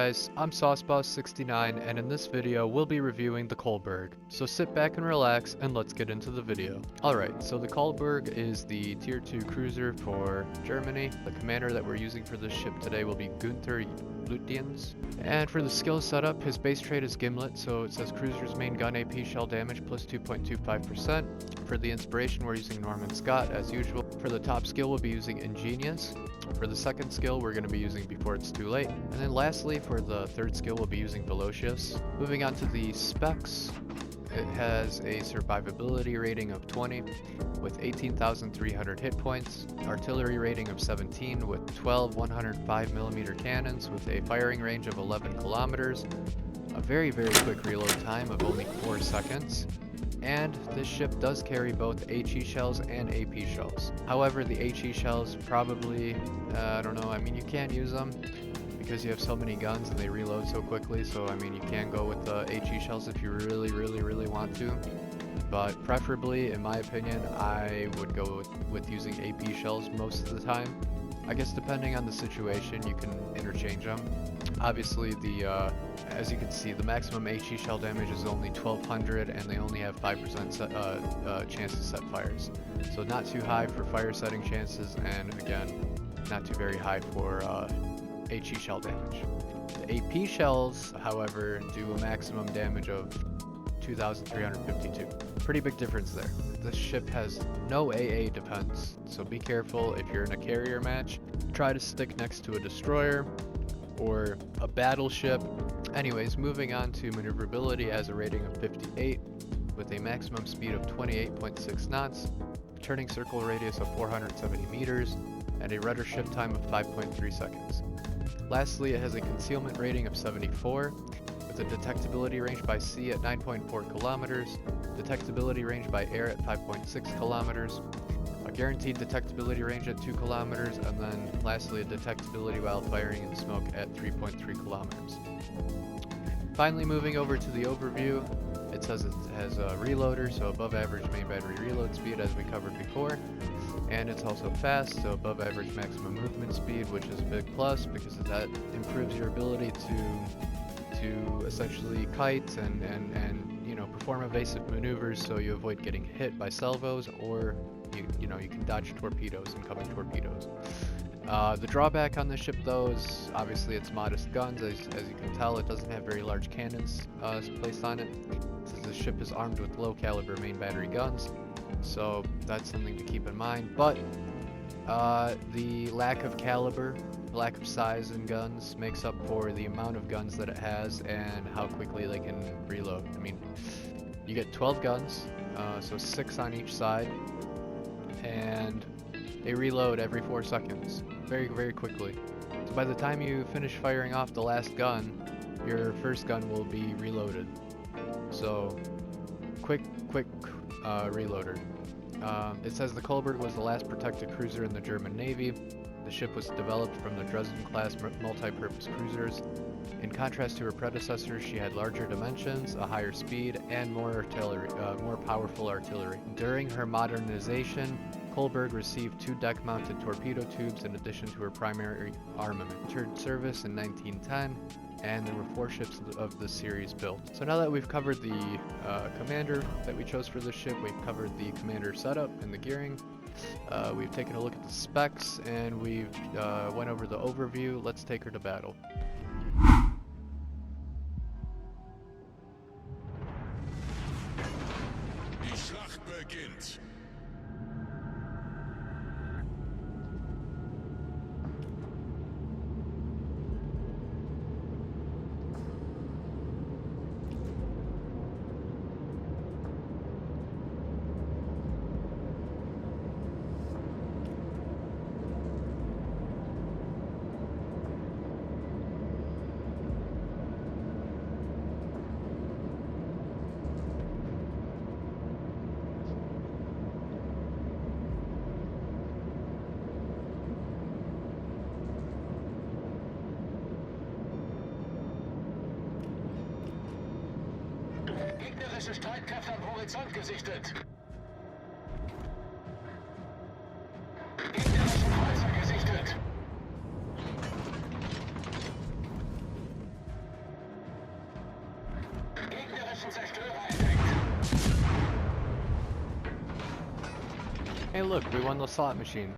guys, I'm Sauceboss69 and in this video we'll be reviewing the Kolberg. So sit back and relax and let's get into the video. Alright, so the Kolberg is the tier 2 cruiser for Germany. The commander that we're using for this ship today will be Günther Lutyens. And for the skill setup, his base trait is Gimlet, so it says cruiser's main gun AP shell damage plus 2.25%. For the inspiration we're using Norman Scott as usual. For the top skill we'll be using Ingenious. For the second skill, we're going to be using Before It's Too Late. And then lastly, for the third skill, we'll be using Warships. Moving on to the specs, it has a survivability rating of 20 with 18,300 hit points, artillery rating of 17 with 12 105mm cannons with a firing range of 11 kilometers, a very quick reload time of only 4 seconds. And this ship does carry both HE shells and AP shells. However, the HE shells probably, I don't know, I mean you can use them because you have so many guns and they reload so quickly, so I mean you can go with the HE shells if you really want to. But preferably, in my opinion, I would go with using AP shells most of the time. I guess depending on the situation, you can interchange them. Obviously, as you can see, the maximum HE shell damage is only 1200 and they only have 5% chance to set fires. So not too high for fire setting chances, and again, not too very high for HE shell damage. The AP shells, however, do a maximum damage of 2,352. Pretty big difference there. This ship has no AA defense, so be careful if you're in a carrier match. Try to stick next to a destroyer or a battleship. Anyways, moving on to maneuverability, has a rating of 58 with a maximum speed of 28.6 knots, turning circle radius of 470 meters, and a rudder shift time of 5.3 seconds. Lastly, it has a concealment rating of 74 with a detectability range by sea at 9.4 kilometers, detectability range by air at 5.6 kilometers, a guaranteed detectability range at 2 kilometers, and then lastly a detectability while firing in smoke at 3.3 kilometers. Finally, moving over to the overview, it says it has a reloader, so above average main battery reload speed as we covered before, and it's also fast, so above average maximum movement speed, which is a big plus because that improves your ability to essentially kite and you know, perform evasive maneuvers so you avoid getting hit by salvos, or you know, you can dodge torpedoes, incoming torpedoes. The drawback on this ship though is obviously its modest guns. As you can tell, it doesn't have very large cannons placed on it. The ship is armed with low caliber main battery guns, so that's something to keep in mind. But the lack of caliber, lack of size in guns makes up for the amount of guns that it has and how quickly they can reload. I mean, you get 12 guns, so 6 on each side, and they reload every 4 seconds, very quickly. So by the time you finish firing off the last gun, your first gun will be reloaded. So quick reloader. It says the Kolberg was the last protected cruiser in the German Navy. The ship was developed from the Dresden-class multi-purpose cruisers. In contrast to her predecessors, she had larger dimensions, a higher speed, and more powerful artillery. During her modernization, Kolberg received 2 deck-mounted torpedo tubes in addition to her primary armament. Entered service in 1910, and there were 4 ships of this series built. So now that we've covered the commander that we chose for this ship, we've covered the commander setup and the gearing, we've taken a look at the specs, and we've went over the overview. Let's take her to battle. Die Schlacht beginnt. Gegnerische Streitkräfte am Horizont gesichtet. Gegnerische Kreuzer gesichtet. Hey look, we won the slot machine.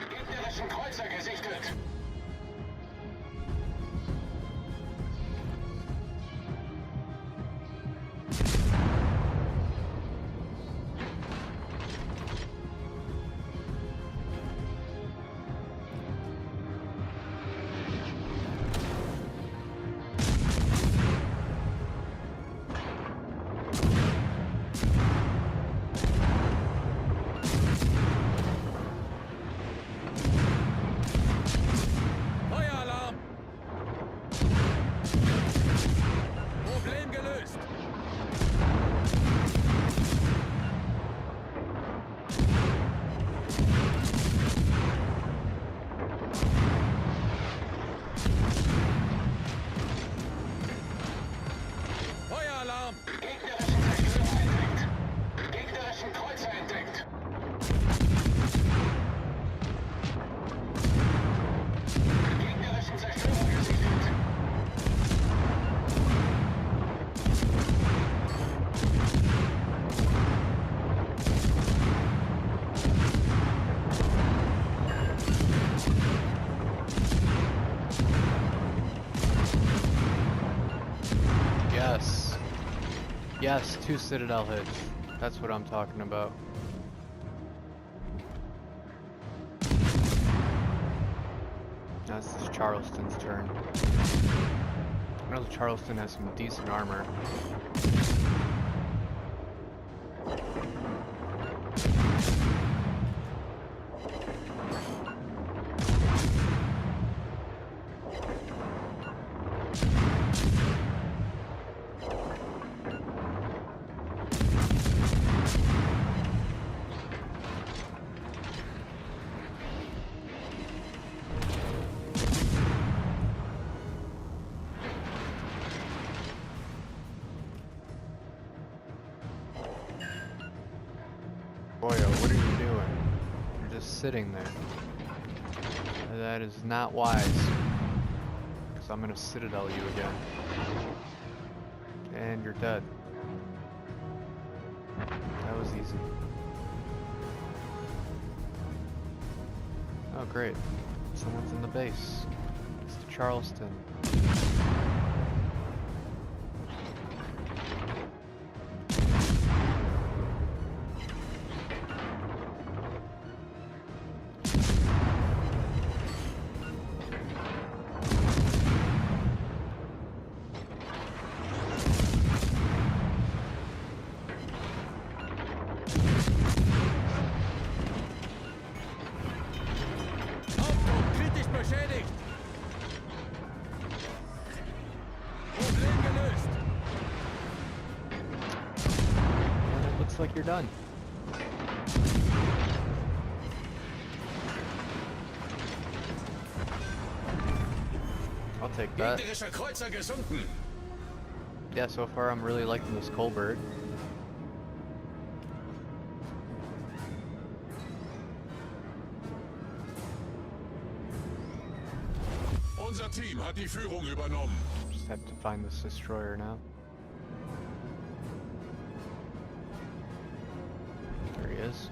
Gegnerischen Kreuzer gesichtet. Feueralarm! Problem gelöst! Feueralarm! Gegnerischen Zerstörer entdeckt. Gegnerischen Kreuzer entdeckt. Gegnerischen Zerstörer gesichtet. Yes. Yes, 2 Citadel hits. That's what I'm talking about. Now this is Charleston's turn. I know the Charleston has some decent armor. Boyo, what are you doing? You're just sitting there. That is not wise. Because I'm gonna Citadel you again. And you're dead. That was easy. Oh great. Someone's in the base. It's the Charleston. Aufbau kritisch beschädigt! Problem gelöst! And it looks like you're done. I'll take that. Gegnerischer Kreuzer gesunken! Yeah, so far I'm really liking this Kolberg. Unser Team hat die Führung übernommen. Just have to find this destroyer now. There he is.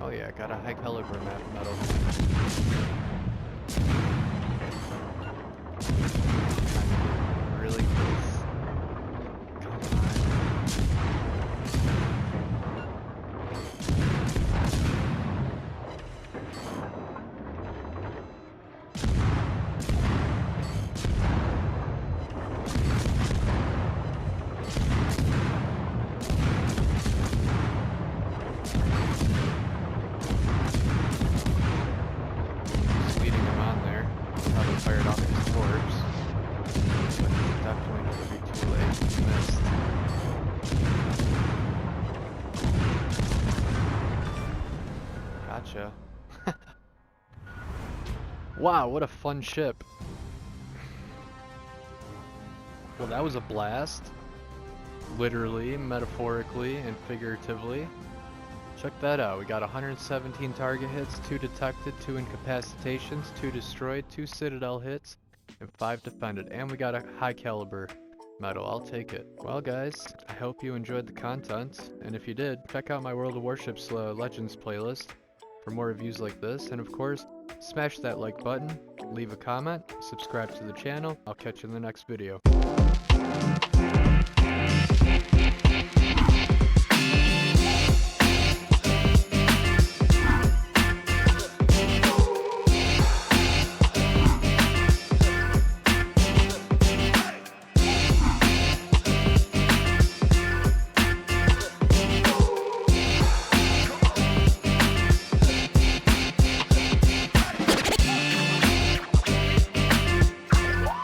Oh yeah, got a high caliber medal. Really close. Come on. gotcha. Wow, what a fun ship. Well, that was a blast. Literally, metaphorically, and figuratively. Check that out. We got 117 target hits, 2 detected, 2 incapacitations, 2 destroyed, 2 citadel hits, and 5 defended. And we got a high caliber medal. I'll take it. Well, guys, I hope you enjoyed the content. And if you did, check out my World of Warships Legends playlist for more reviews like this. And of course, smash that like button, leave a comment, subscribe to the channel. I'll catch you in the next video.